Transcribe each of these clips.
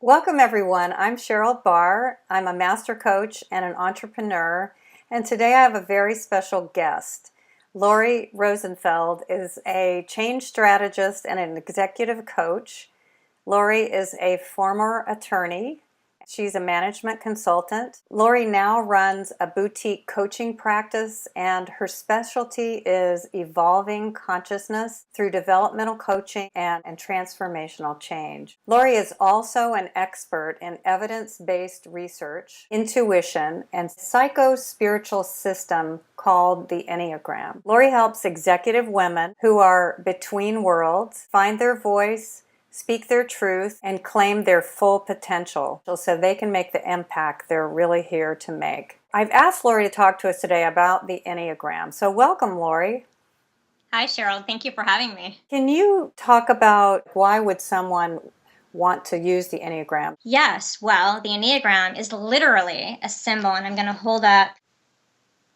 Welcome, everyone. I'm Sherold Barr. I'm a master coach and an entrepreneur, and today I have a very special guest. Laurie Rosenfeld is a change strategist and an executive coach. Laurie is a former attorney. She's a management consultant. Laurie now runs a boutique coaching practice, and her specialty is evolving consciousness through developmental coaching and transformational change. Laurie is also an expert in evidence-based research, intuition, and psycho-spiritual system called the Enneagram. Laurie helps executive women who are between worlds find their voice, speak their truth, and claim their full potential so they can make the impact they're really here to make. I've asked Laurie to talk to us today about the Enneagram. So welcome, Laurie. Hi, Sherold. Thank you for having me. Can you talk about why would someone want to use the Enneagram? Yes, well, the Enneagram is literally a symbol, and I'm going to hold up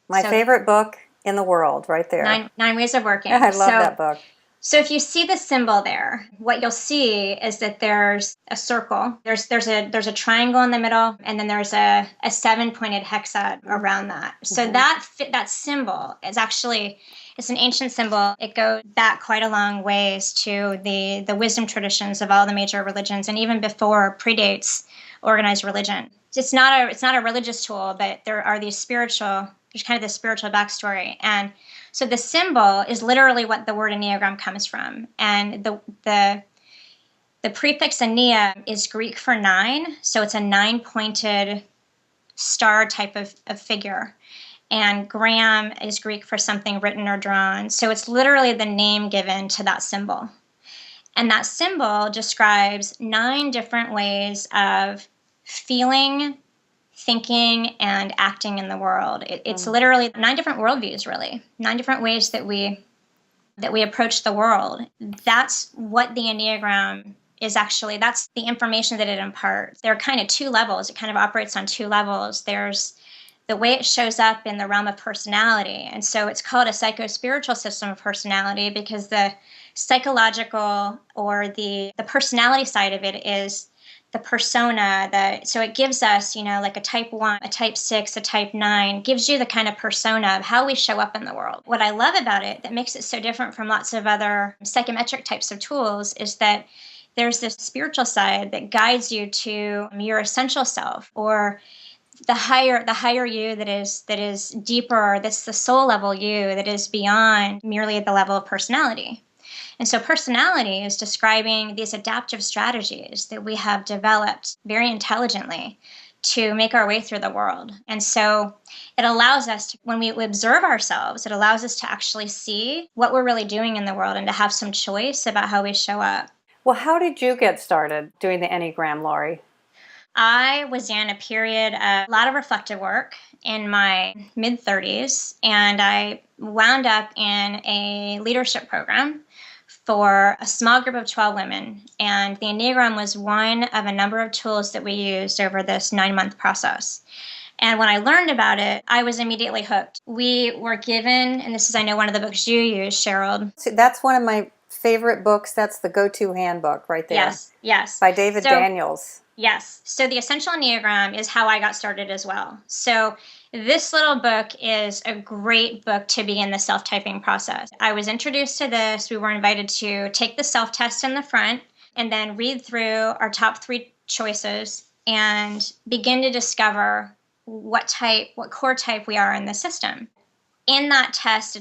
My favorite book in the world, right there. Nine Ways of Working. I love that book. So if you see the symbol there, what you'll see is that there's a circle. There's a triangle in the middle, and then there's a 7-pointed hexa around that. So that symbol is actually, it's an ancient symbol. It goes back quite a long ways to the wisdom traditions of all the major religions, and even before predates organized religion. It's not a religious tool, but there are these there's kind of this spiritual backstory. And so the symbol is literally what the word Enneagram comes from. And the prefix Ennea is Greek for 9. So it's a 9-pointed star type of figure. And gram is Greek for something written or drawn. So it's literally the name given to that symbol. And that symbol describes 9 different ways of feeling, thinking, and acting in the world. It's literally 9 different worldviews, really. 9 different ways that we approach the world. That's what the Enneagram is actually. That's the information that it imparts. There are kind of 2 levels. It kind of operates on 2 levels. There's the way it shows up in the realm of personality. And so it's called a psycho-spiritual system of personality because the psychological or the personality side of it is the persona. So it gives us, like a type 1, a type 6, a type 9, gives you the kind of persona of how we show up in the world. What I love about it that makes it so different from lots of other psychometric types of tools is that there's this spiritual side that guides you to your essential self, or the higher you that is deeper, that's the soul level you that is beyond merely the level of personality. And so personality is describing these adaptive strategies that we have developed very intelligently to make our way through the world. And so it allows us to, when we observe ourselves, it allows us to actually see what we're really doing in the world and to have some choice about how we show up. Well, how did you get started doing the Enneagram, Laurie? I was in a period of a lot of reflective work in my mid-30s, and I wound up in a leadership program for a small group of 12 women. And the Enneagram was one of a number of tools that we used over this 9-month process. And when I learned about it, I was immediately hooked. We were given, and this is, I know, one of the books you use, Sherold. So that's one of my favorite books. That's the go-to handbook right there. Yes. By David Daniels. Yes. So the Essential Enneagram is how I got started as well. So this little book is a great book to begin the self-typing process. I was introduced to this. We were invited to take the self-test in the front and then read through our top 3 choices and begin to discover what core type we are in the system. In that test,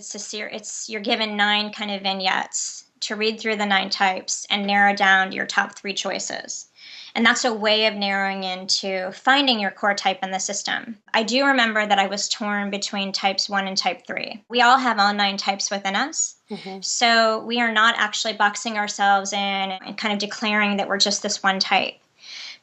you're given 9 kind of vignettes to read through the 9 types and narrow down your top 3 choices. And that's a way of narrowing into finding your core type in the system. I do remember that I was torn between types 1 and type 3. We all have all 9 types within us. So we are not actually boxing ourselves in and kind of declaring that we're just this one type.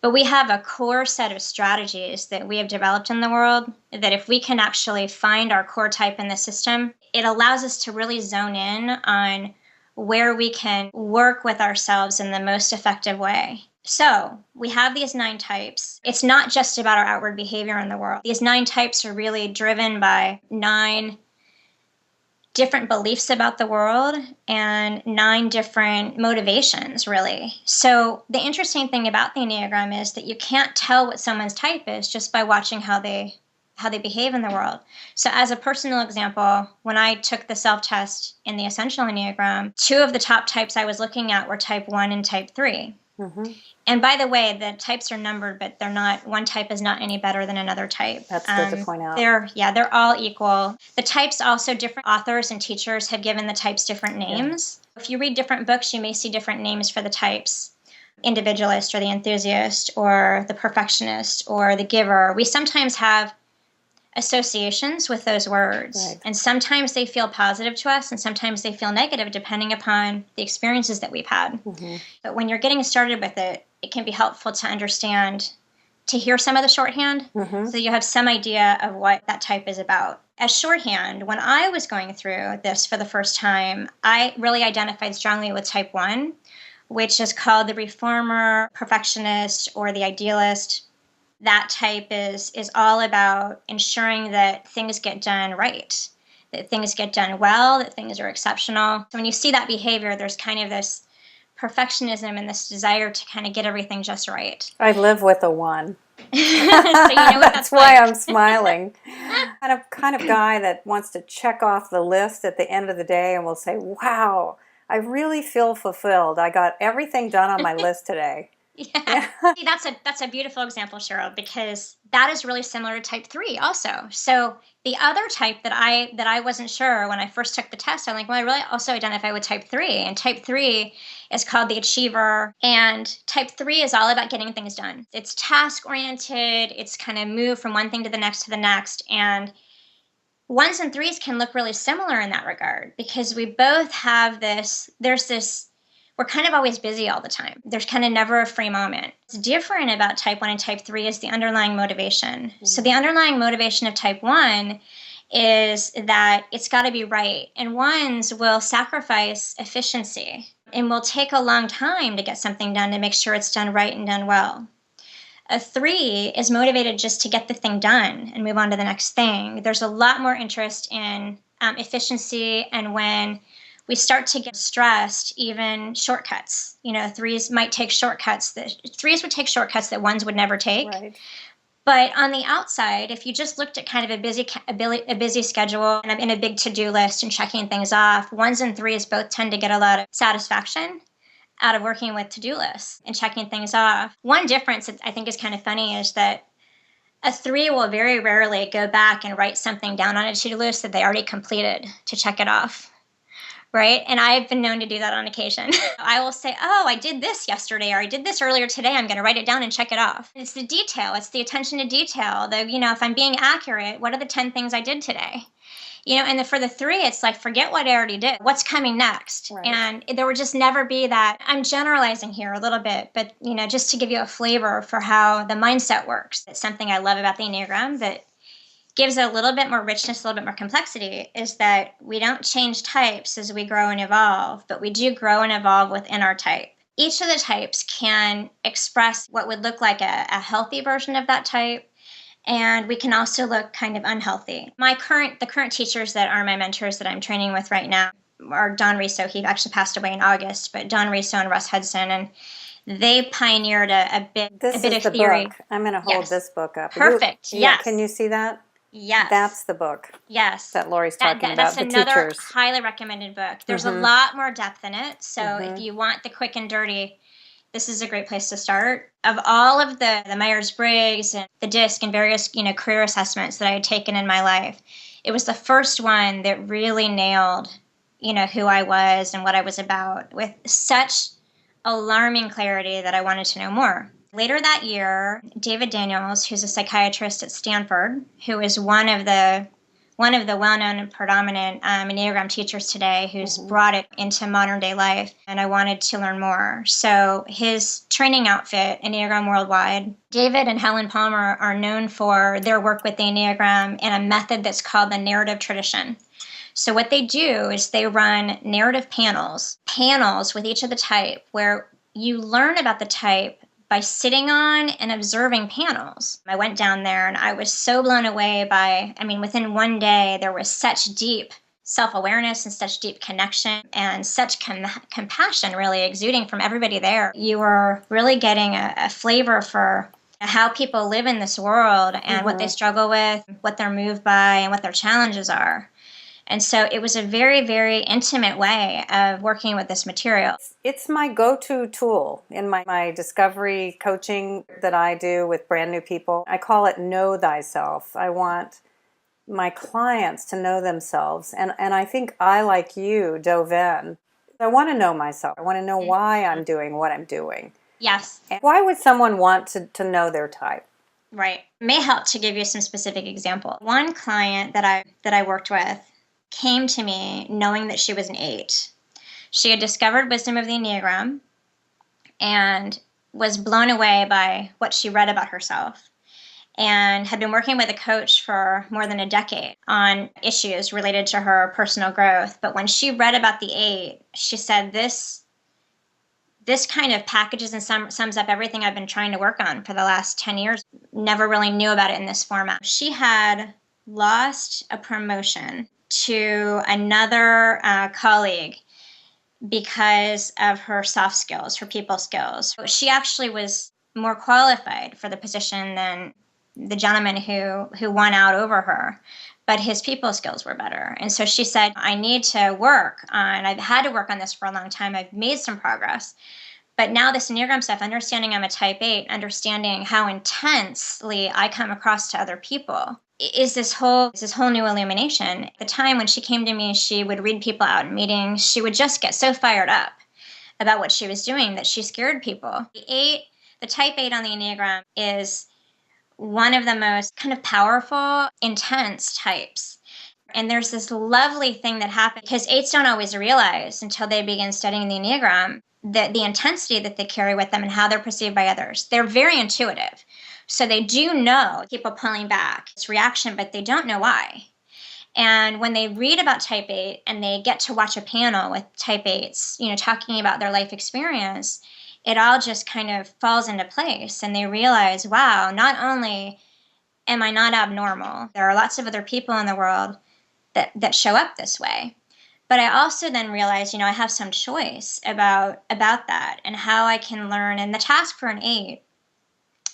But we have a core set of strategies that we have developed in the world that if we can actually find our core type in the system, it allows us to really zone in on where we can work with ourselves in the most effective way. So we have these 9 types. It's not just about our outward behavior in the world. These 9 types are really driven by 9 different beliefs about the world and 9 different motivations, really. So the interesting thing about the Enneagram is that you can't tell what someone's type is just by watching how they behave in the world. So as a personal example, when I took the self-test in the Essential Enneagram, 2 of the top types I was looking at were type 1 and type 3. Mm-hmm. And by the way, the types are numbered, but they're not, one type is not any better than another type. That's good to point out. They're all equal. The types also, different authors and teachers have given the types different names. Yeah. If you read different books, you may see different names for the types. Individualist or the enthusiast or the perfectionist or the giver. We sometimes have associations with those words. Right. And sometimes they feel positive to us and sometimes they feel negative depending upon the experiences that we've had. Mm-hmm. But when you're getting started with it, it can be helpful to understand, to hear some of the shorthand, mm-hmm. so you have some idea of what that type is about. As shorthand, when I was going through this for the first time, I really identified strongly with type 1, which is called the reformer, perfectionist, or the idealist. That type is all about ensuring that things get done right, that things get done well, that things are exceptional. So when you see that behavior, there's kind of this perfectionism and this desire to kind of get everything just right. I live with a 1. So you know what that's why I'm smiling. Kind of guy that wants to check off the list at the end of the day and will say, wow, I really feel fulfilled. I got everything done on my list today. Yeah. See, that's a beautiful example, Sherold, because that is really similar to type 3 also. So the other type that I wasn't sure when I first took the test, I'm like, well, I really also identify with type 3. And type 3 is called the achiever. And type 3 is all about getting things done. It's task-oriented. It's kind of move from one thing to the next to the next. And 1s and 3s can look really similar in that regard because we both have we're kind of always busy all the time. There's kind of never a free moment. What's different about type 1 and type 3 is the underlying motivation. Mm-hmm. So the underlying motivation of type 1 is that it's got to be right. And 1s will sacrifice efficiency and will take a long time to get something done to make sure it's done right and done well. A 3 is motivated just to get the thing done and move on to the next thing. There's a lot more interest in efficiency, and when we start to get stressed, even shortcuts. 3s might take shortcuts. 3s would take shortcuts that 1s would never take. Right. But on the outside, if you just looked at kind of a busy schedule and I'm in a big to-do list and checking things off, 1s and 3s both tend to get a lot of satisfaction out of working with to-do lists and checking things off. One difference that I think is kind of funny is that a 3 will very rarely go back and write something down on a to-do list that they already completed to check it off. Right? And I've been known to do that on occasion. I will say, oh, I did this yesterday, or I did this earlier today. I'm going to write it down and check it off. It's the detail. It's the attention to detail. If I'm being accurate, what are the 10 things I did today? And for the 3, it's like, forget what I already did. What's coming next? Right. And there would just never be that. I'm generalizing here a little bit, but, just to give you a flavor for how the mindset works. It's something I love about the Enneagram that gives it a little bit more richness, a little bit more complexity, is that we don't change types as we grow and evolve, but we do grow and evolve within our type. Each of the types can express what would look like a healthy version of that type, and we can also look kind of unhealthy. The current teachers that are my mentors that I'm training with right now are Don Riso. He actually passed away in August, but Don Riso and Russ Hudson, and they pioneered a bit of theory. This is the book. I'm going to hold this book up. Perfect. Yes. Can you see that? Yes. That's the book. Yes. That Laurie's talking about, that's the another teachers. Highly recommended book. There's mm-hmm. a lot more depth in it. So mm-hmm. if you want the quick and dirty, this is a great place to start. Of all of the Myers-Briggs and the DISC and various, career assessments that I had taken in my life, it was the first one that really nailed, who I was and what I was about with such alarming clarity that I wanted to know more. Later that year, David Daniels, who's a psychiatrist at Stanford, who is one of the well-known and predominant Enneagram teachers today, who's mm-hmm. brought it into modern day life, and I wanted to learn more. So his training outfit, Enneagram Worldwide, David and Helen Palmer are known for their work with the Enneagram in a method that's called the narrative tradition. So what they do is they run narrative panels with each of the type, where you learn about the type by sitting on and observing panels. I went down there and I was so blown away within one day, there was such deep self-awareness and such deep connection and such compassion really exuding from everybody there. You were really getting a flavor for how people live in this world and what they struggle with, what they're moved by, and what their challenges are. And so it was a very, very intimate way of working with this material. It's my go-to tool in my discovery coaching that I do with brand new people. I call it Know Thyself. I want my clients to know themselves. And I think I, like you, dove in. I want to know myself. I want to know why I'm doing what I'm doing. Yes. And why would someone want to know their type? Right. It may help to give you some specific example. One client that I worked with came to me knowing that she was an 8. She had discovered wisdom of the Enneagram and was blown away by what she read about herself, and had been working with a coach for more than a decade on issues related to her personal growth. But when she read about the 8, she said, this kind of packages and sums up everything I've been trying to work on for the last 10 years. Never really knew about it in this format. She had lost a promotion to another colleague because of her soft skills, her people skills. She actually was more qualified for the position than the gentleman who won out over her, but his people skills were better. And so she said, I've had to work on this for a long time. I've made some progress. But now this Enneagram stuff, understanding I'm a type 8, understanding how intensely I come across to other people, is this whole new illumination. At the time when she came to me, she would read people out in meetings. She would just get so fired up about what she was doing that she scared people. The type 8 on the Enneagram is one of the most kind of powerful, intense types. And there's this lovely thing that happens because 8s don't always realize until they begin studying the Enneagram that the intensity that they carry with them and how they're perceived by others. They're very intuitive. So they do know people pulling back. It's reaction, but they don't know why. And when they read about type 8 and they get to watch a panel with type 8s, talking about their life experience, it all just kind of falls into place. And they realize, wow, not only am I not abnormal, there are lots of other people in the world that show up this way. But I also then realized, I have some choice about that and how I can learn. And the task for an 8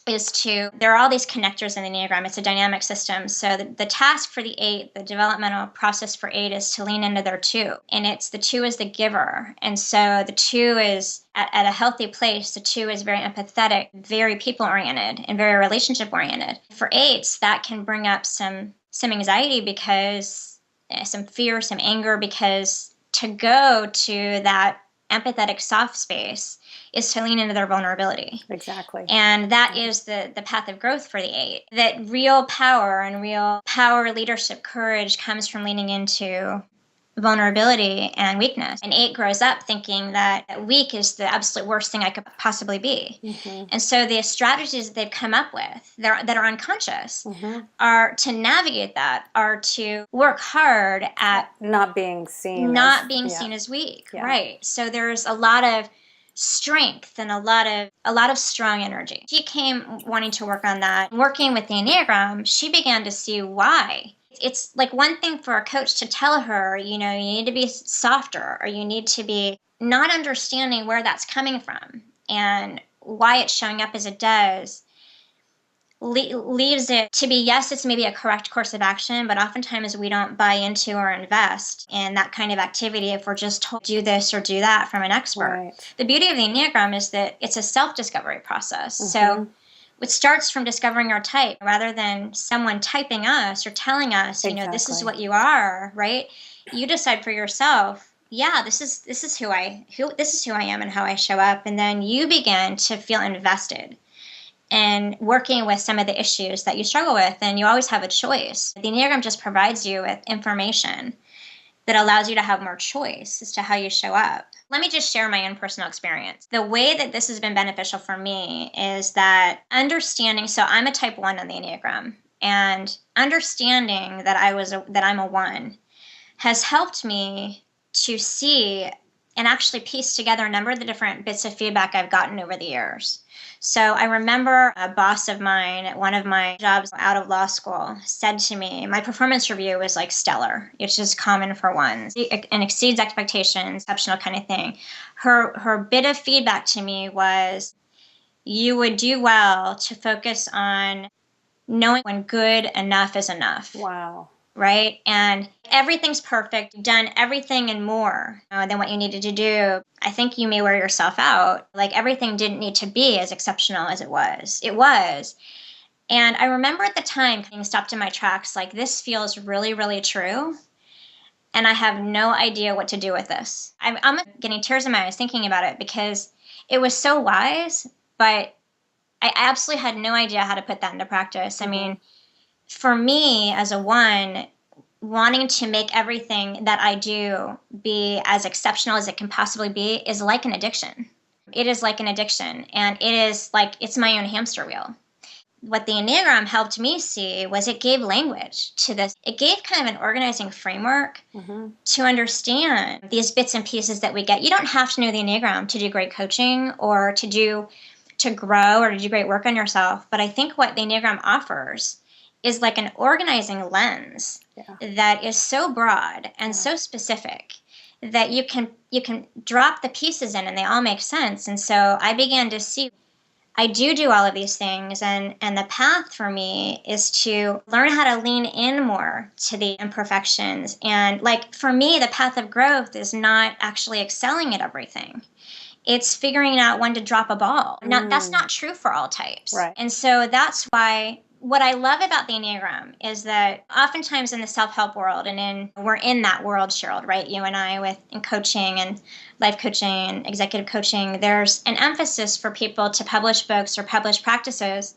there are all these connectors in the Enneagram. It's a dynamic system. So the task for the 8, the developmental process for 8 is to lean into their 2. And the 2 is the giver. And so the 2 is at a healthy place. The 2 is very empathetic, very people-oriented, and very relationship-oriented. For 8s, that can bring up some anxiety because some fear, some anger, because to go to that empathetic soft space is to lean into their vulnerability. Exactly. And that is the path of growth for the 8. That real power, leadership, courage comes from leaning into vulnerability and weakness. An 8 grows up thinking that weak is the absolute worst thing I could possibly be. Mm-hmm. And so the strategies that they've come up with that are unconscious are to navigate that, are to work hard at not being seen as weak. Yeah. Right. So there's a lot of strength and a lot of strong energy. She came wanting to work on that. Working with the Enneagram, she began to see why. It's like one thing for a coach to tell her, you need to be softer, or you need to be, not understanding where that's coming from and why it's showing up as it does, leaves it to be, yes, it's maybe a correct course of action, but oftentimes we don't buy into or invest in that kind of activity if we're just told do this or do that from an expert. Right. The beauty of the Enneagram is that it's a self-discovery process. Mm-hmm. So it starts from discovering our type rather than someone typing us or telling us, exactly. This is what you are, right? You decide for yourself, yeah, this is who I am and how I show up, and then you begin to feel invested and working with some of the issues that you struggle with, and you always have a choice. The Enneagram just provides you with information that allows you to have more choice as to how you show up. Let me just share my own personal experience. The way that this has been beneficial for me is that understanding, so I'm a type 1 on the Enneagram, and understanding that I'm a 1 has helped me to see and actually piece together a number of the different bits of feedback I've gotten over the years. So I remember a boss of mine at one of my jobs out of law school said to me, my performance review was like stellar. It's just common for ones and exceeds expectations, exceptional kind of thing. Her bit of feedback to me was, you would do well to focus on knowing when good enough is enough. Wow. Right? And everything's perfect, done everything and more than what you needed to do. I think you may wear yourself out. Like, everything didn't need to be as exceptional as it was. It was. And I remember at the time being stopped in my tracks, like, this feels really, really true. And I have no idea what to do with this. I'm getting tears in my eyes thinking about it because it was so wise, but I absolutely had no idea how to put that into practice. I mean, for me as a one, wanting to make everything that I do be as exceptional as it can possibly be is like an addiction. It is like an addiction. And it is like, it's my own hamster wheel. What the Enneagram helped me see was it gave language to this. It gave kind of an organizing framework to understand these bits and pieces that we get. You don't have to know the Enneagram to do great coaching or to grow or to do great work on yourself. But I think what the Enneagram offers is like an organizing lens that is so broad and so specific that you can drop the pieces in and they all make sense. And so I began to see I do all of these things, and the path for me is to learn how to lean in more to the imperfections. And like, for me, the path of growth is not actually excelling at everything. It's figuring out when to drop a ball. Now, that's not true for all types. Right. And so that's why what I love about the Enneagram is that oftentimes in the self-help world, and we're in that world, Sherold, right? You and I in coaching and life coaching and executive coaching, there's an emphasis for people to publish books or publish practices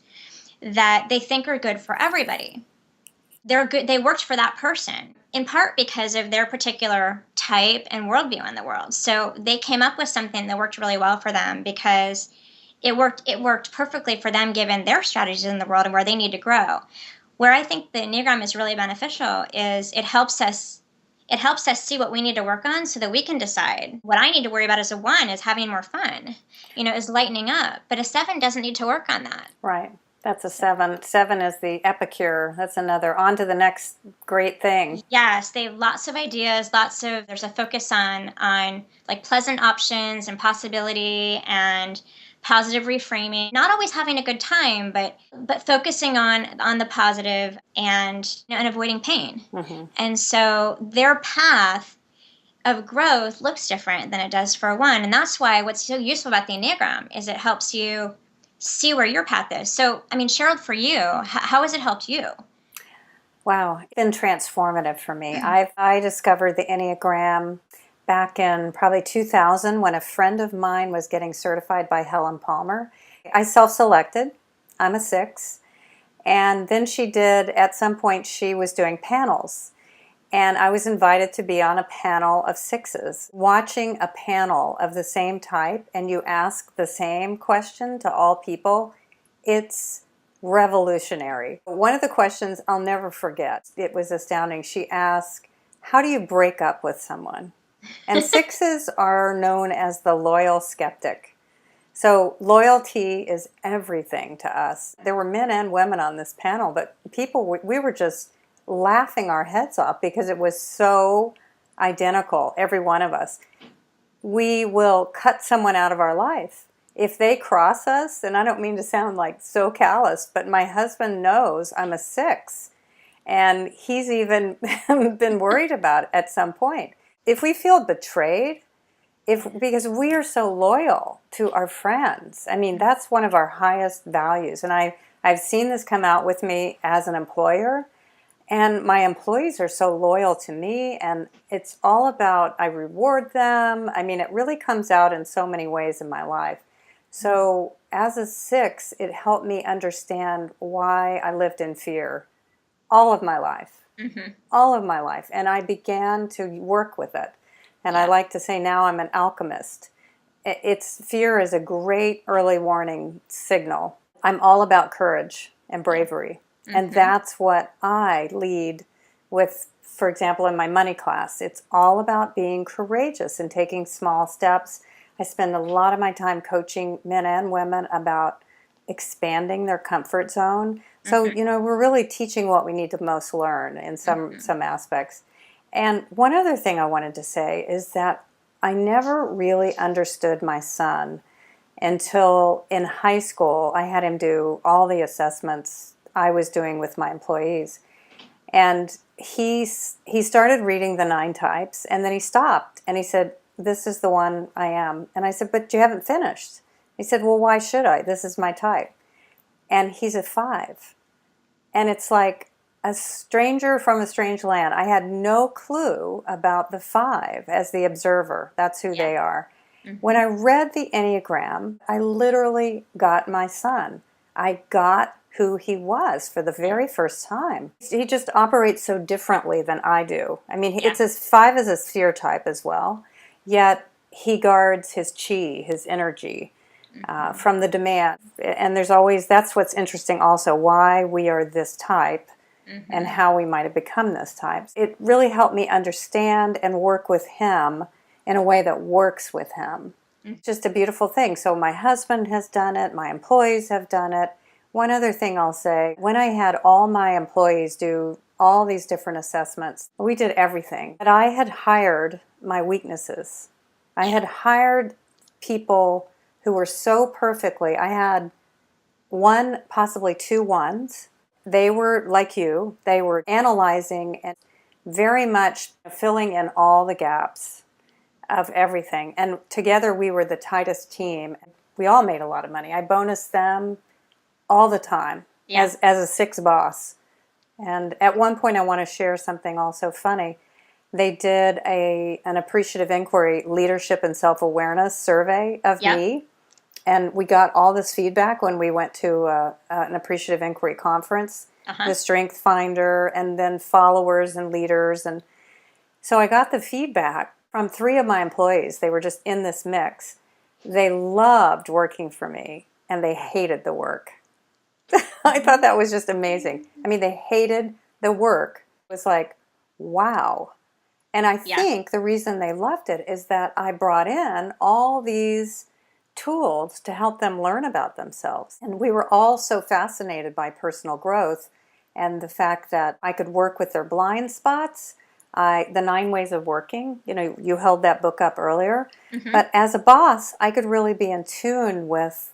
that they think are good for everybody. They're good. They worked for that person, in part because of their particular type and worldview in the world. So they came up with something that worked really well for them because it worked perfectly for them given their strategies in the world and where they need to grow. Where I think the Enneagram is really beneficial is it helps us see what we need to work on so that we can decide. What I need to worry about as a one is having more fun, is lightening up. But a seven doesn't need to work on that. Right. That's a seven. Seven is the epicure. That's another. On to the next great thing. Yes, they have lots of ideas, there's a focus on like pleasant options and possibility and positive reframing, not always having a good time, but focusing on the positive and avoiding pain. And so their path of growth looks different than it does for one. And that's why what's so useful about the Enneagram is it helps you see where your path is. So, I mean, Sherold, for you, how has it helped you? Wow, it's been transformative for me. I discovered the Enneagram back in probably 2000 when a friend of mine was getting certified by Helen Palmer. I self-selected. I'm a 6. And then at some point, she was doing panels. And I was invited to be on a panel of 6s. Watching a panel of the same type and you ask the same question to all people, it's revolutionary. One of the questions I'll never forget, it was astounding. She asked, how do you break up with someone? And 6s are known as the loyal skeptic. So loyalty is everything to us. There were men and women on this panel, but we were just laughing our heads off because it was so identical, every one of us. We will cut someone out of our life. If they cross us, and I don't mean to sound like so callous, but my husband knows I'm a 6, and he's even been worried about it at some point. If we feel betrayed, because we are so loyal to our friends, I mean, that's one of our highest values. And I've seen this come out with me as an employer, and my employees are so loyal to me, and it's all about, I reward them. I mean, it really comes out in so many ways in my life. So as a 6, it helped me understand why I lived in fear all of my life. All of my life. And I began to work with it. And I like to say now I'm an alchemist. Fear is a great early warning signal. I'm all about courage and bravery. And that's what I lead with, for example, in my money class. It's all about being courageous and taking small steps. I spend a lot of my time coaching men and women about expanding their comfort zone. So, we're really teaching what we need to most learn in some aspects. And one other thing I wanted to say is that I never really understood my son until in high school. I had him do all the assessments I was doing with my employees. And he started reading the 9 types, and then he stopped and he said, "This is the one I am." And I said, "But you haven't finished." He said, "Well, why should I? This is my type." And he's a 5. And it's like a stranger from a strange land. I had no clue about the 5 as the observer. That's who they are. When I read the Enneagram, I literally got my son. I got who he was for the very first time. He just operates so differently than I do. I mean, it's 5 is a sphere type as well, yet he guards his chi, his energy, from the demand. And that's what's interesting also, why we are this type and how we might have become this type. It really helped me understand and work with him in a way that works with him. It's just a beautiful thing. So my husband has done it, my employees have done it. One other thing I'll say, when I had all my employees do all these different assessments, we did everything. But I had hired my weaknesses. I had hired people who were so perfectly, I had 1, possibly 2 ones. They were like you, they were analyzing and very much filling in all the gaps of everything. And together we were the tightest team. We all made a lot of money. I bonused them all the time as a 6 boss. And at one point I want to share something also funny. They did an appreciative inquiry, leadership and self-awareness survey of me. And we got all this feedback when we went to an appreciative inquiry conference, the Strength Finder, and then followers and leaders. And so I got the feedback from 3 of my employees. They were just in this mix. They loved working for me, and they hated the work. I thought that was just amazing. I mean, they hated the work. It was like, wow. And I think the reason they loved it is that I brought in all these tools to help them learn about themselves. And we were all so fascinated by personal growth and the fact that I could work with their blind spots, the 9 ways of working. You held that book up earlier. But as a boss, I could really be in tune with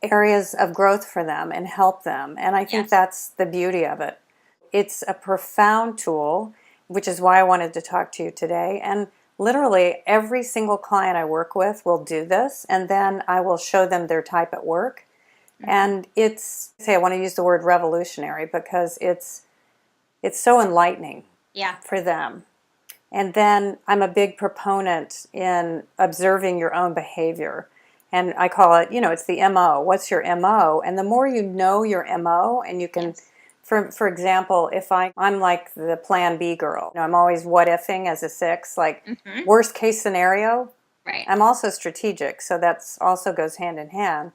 areas of growth for them and help them. And I think that's the beauty of it. It's a profound tool, which is why I wanted to talk to you today. And literally every single client I work with will do this, and then I will show them their type at work. And I want to use the word revolutionary because it's so enlightening for them. And then I'm a big proponent in observing your own behavior. And I call it, it's the MO. What's your MO? And the more you know your MO, and you can, for example, if I'm like the plan B girl, I'm always what-ifing as a 6, like worst case scenario. Right. I'm also strategic, so that's also goes hand in hand.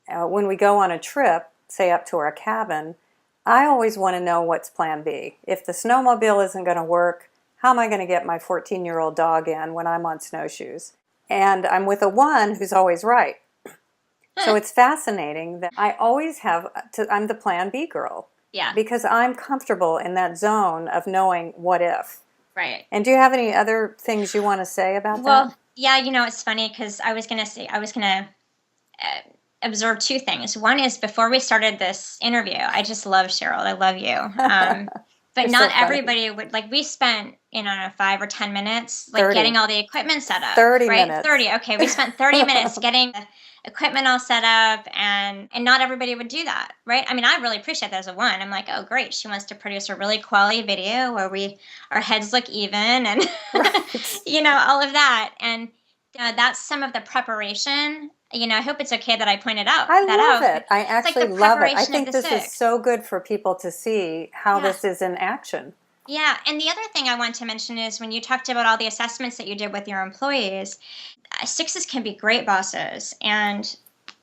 When we go on a trip, say up to our cabin, I always want to know what's plan B. If the snowmobile isn't going to work, how am I going to get my 14-year-old dog in when I'm on snowshoes? And I'm with a 1 who's always right. So it's fascinating that I always I'm the plan B girl. Yeah. Because I'm comfortable in that zone of knowing what if. Right. And do you have any other things you want to say about that? Well, yeah, it's funny because I was going to observe 2 things. One is, before we started this interview, I just love Sherold. I love you. But not everybody would, we spent, 5 or 10 minutes, 30. Getting all the equipment set up. 30 right? minutes. 30. Okay. We spent 30 minutes getting the equipment all set up, and not everybody would do that. Right. I mean, I really appreciate that as a 1. I'm like, oh, great. She wants to produce a really quality video where our heads look even and, all of that. And that's some of the preparation. I hope it's okay that I pointed out. I love it. I actually love it. I think this 6. is so good for people to see how this is in action. Yeah. And the other thing I want to mention is, when you talked about all the assessments that you did with your employees, 6s can be great bosses. And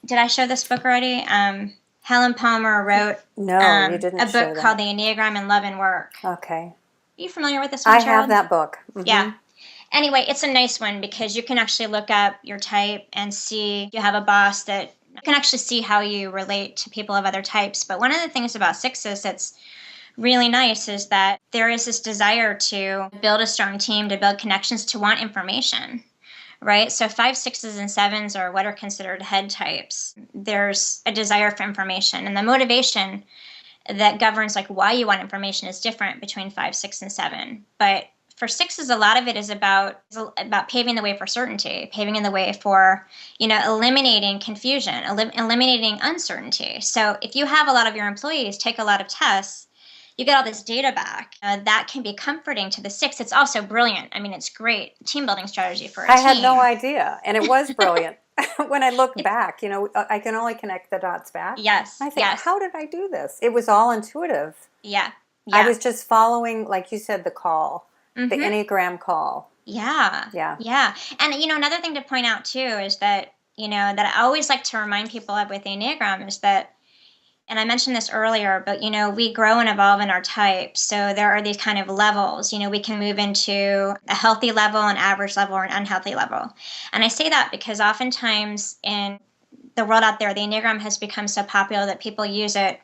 did I show this book already? Helen Palmer wrote No, you didn't a show book that. called The Enneagram in Love and Work. Okay. Are you familiar with this one, I Sherold? have that book. Yeah. Anyway, it's a nice one because you can actually look up your type and see you have a boss that You can actually see how you relate to people of other types. But one of the things about sixes that's really nice is that there is this desire to build a strong team, to build connections, to want information, right? So 5, 6s, and 7s are what are considered head types. There's a desire for information, and the motivation that governs like why you want information is different between 5, 6, and 7. But for 6s, a lot of it is about paving the way for certainty, paving the way for, eliminating confusion, eliminating uncertainty. So if you have a lot of your employees take a lot of tests, you get all this data back. That can be comforting to the 6. It's also brilliant. I mean, it's great team building strategy for a team. I had no idea, and it was brilliant. When I look back, I can only connect the dots back. Yes. I think, yes. how did I do this? It was all intuitive. Yeah. I was just following, like you said, the call, the Enneagram call. Yeah. And, another thing to point out, too, is that, that I always like to remind people of with the Enneagram is that, and I mentioned this earlier, but, we grow and evolve in our types. So there are these kind of levels. We can move into a healthy level, an average level, or an unhealthy level. And I say that because oftentimes in the world out there, the Enneagram has become so popular that people use it,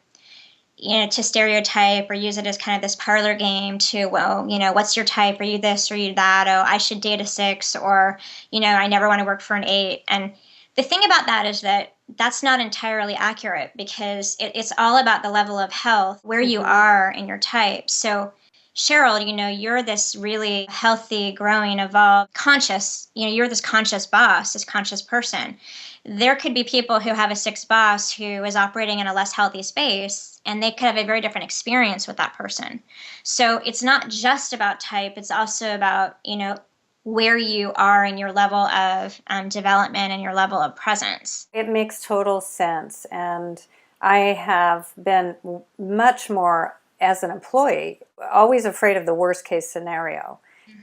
to stereotype or use it as kind of this parlor game to, well, what's your type? Are you this? Are you that? Oh, I should date a 6, or, I never want to work for an 8. And the thing about that is that that's not entirely accurate because it's all about the level of health, where you are in your type. So Sherold, you're this really healthy, growing, evolved, conscious, you're this conscious boss, this conscious person. There could be people who have a 6 boss who is operating in a less healthy space, and they could have a very different experience with that person. So it's not just about type, it's also about, where you are in your level of development and your level of presence. It makes total sense. And I have been much more, as an employee, always afraid of the worst case scenario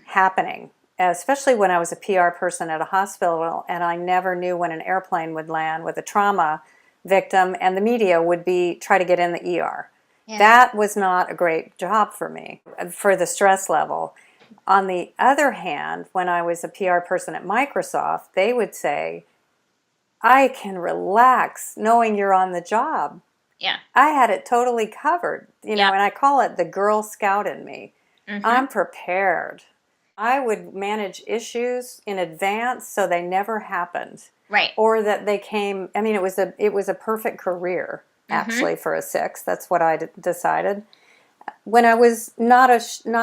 happening, especially when I was a PR person at a hospital and I never knew when an airplane would land with a trauma victim and the media would try to get in the ER. Yeah. That was not a great job for me, for the stress level. On the other hand, when I was a PR person at Microsoft, they would say, I can relax knowing you're on the job. Yeah. I had it totally covered, and I call it the Girl Scout in me. I'm prepared. I would manage issues in advance so they never happened. Right. Or that they came, it was a perfect career, actually, for a 6. That's what I decided. When I was not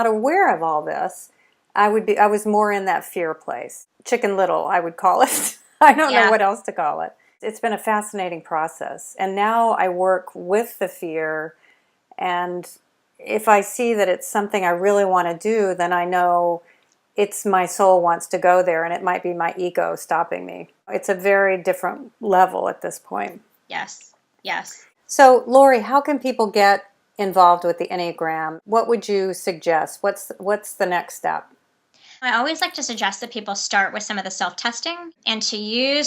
aware of all this, I was more in that fear place. Chicken Little, I would call it. I don't know what else to call it. It's been a fascinating process. And now I work with the fear, and if I see that it's something I really want to do, then I know it's my soul wants to go there, and it might be my ego stopping me. It's a very different level at this point. Yes. So, Laurie, how can people get involved with the Enneagram? What would you suggest? What's the next step? I always like to suggest that people start with some of the self-testing and to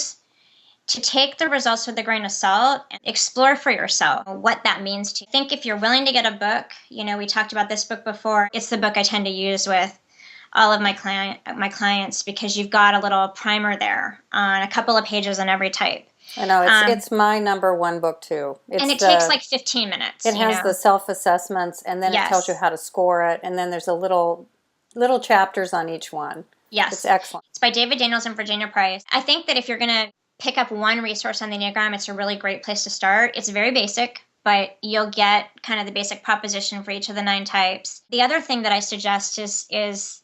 take the results with a grain of salt and explore for yourself what that means to you. I think if you're willing to get a book, we talked about this book before. It's the book I tend to use with all of my clients because you've got a little primer there on a couple of pages on every type. I know, it's my number 1 book too. It takes like 15 minutes. It has the self-assessments, and then it tells you how to score it, and then there's a little chapters on each one. Yes. It's excellent. It's by David Daniels and Virginia Price. I think that if you're going to pick up one resource on the Enneagram, it's a really great place to start. It's very basic, but you'll get kind of the basic proposition for each of the 9 types. The other thing that I suggest is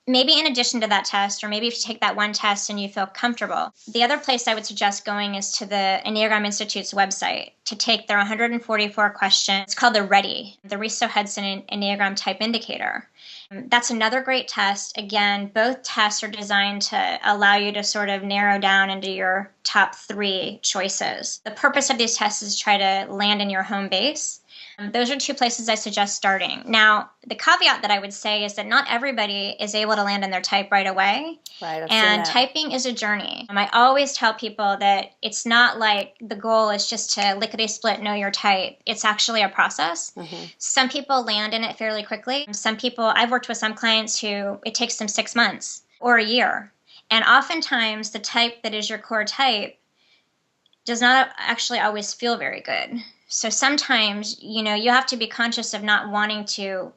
maybe in addition to that test, or maybe if you take that one test and you feel comfortable, the other place I would suggest going is to the Enneagram Institute's website to take their 144 questions. It's called the READY, the Riso Hudson Enneagram Type Indicator. That's another great test. Again, both tests are designed to allow you to sort of narrow down into your top 3 choices. The purpose of these tests is to try to land in your home base. Those are 2 places I suggest starting. Now, the caveat that I would say is that not everybody is able to land in their type right away. Right, and typing is a journey. I always tell people that it's not like the goal is just to lickety-split know your type. It's actually a process. Some people land in it fairly quickly. Some people, I've worked with some clients who it takes them 6 months or a year. And oftentimes the type that is your core type does not actually always feel very good. So sometimes, you have to be conscious of not wanting to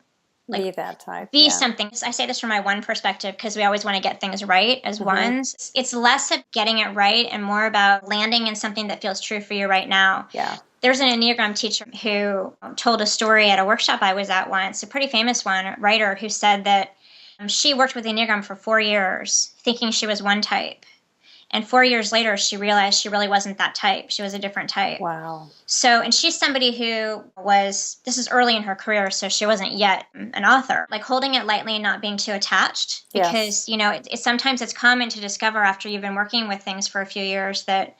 Be that type. be Yeah. something. I say this from my one perspective because we always want to get things right as ones. It's less of getting it right and more about landing in something that feels true for you right now. Yeah. There's an Enneagram teacher who told a story at a workshop I was at once, a pretty famous one, a writer, who said that she worked with Enneagram for 4 years thinking she was one type. And 4 years later, she realized she really wasn't that type. She was a different type. Wow. So, and she's somebody who this is early in her career, so she wasn't yet an author. Like holding it lightly and not being too attached. Because, sometimes it's common to discover after you've been working with things for a few years that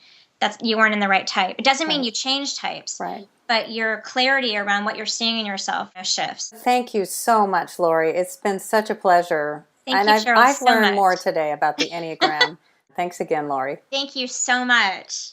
you weren't in the right type. It doesn't mean you change types. Right. But your clarity around what you're seeing in yourself shifts. Thank you so much, Laurie. It's been such a pleasure. Thank you, Sherold, I've so learned much. more today about the Enneagram. Thanks again, Laurie. Thank you so much.